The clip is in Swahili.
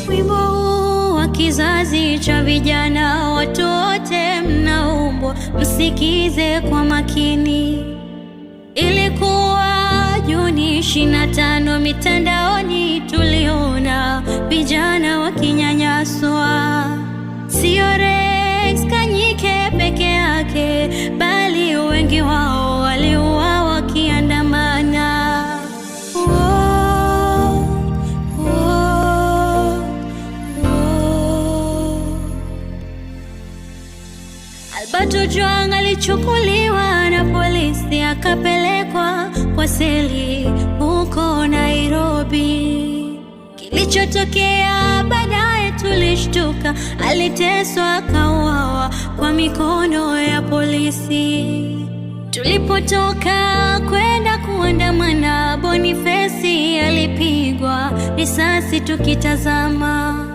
Wimbo huu wa kizazi cha vijana, watu wote mnaombwa msikize kwa makini. Ilikuwa Juni 25, mitandaoni tuliona vijana wakinyanyaswa. Sio Rex Kanyike peke yake, bali wengi wao waliuawa wakiandamana. Albert Ojwang alichukuliwa na polisi akapelekwa kwa seli huko Nairobi. Kilichotokea baadaye tulishtuka, aliteswa akauawa kwa mikono ya polisi. Tulipotoka kwenda kuandamana, Boniface alipigwa risasi tukitazama.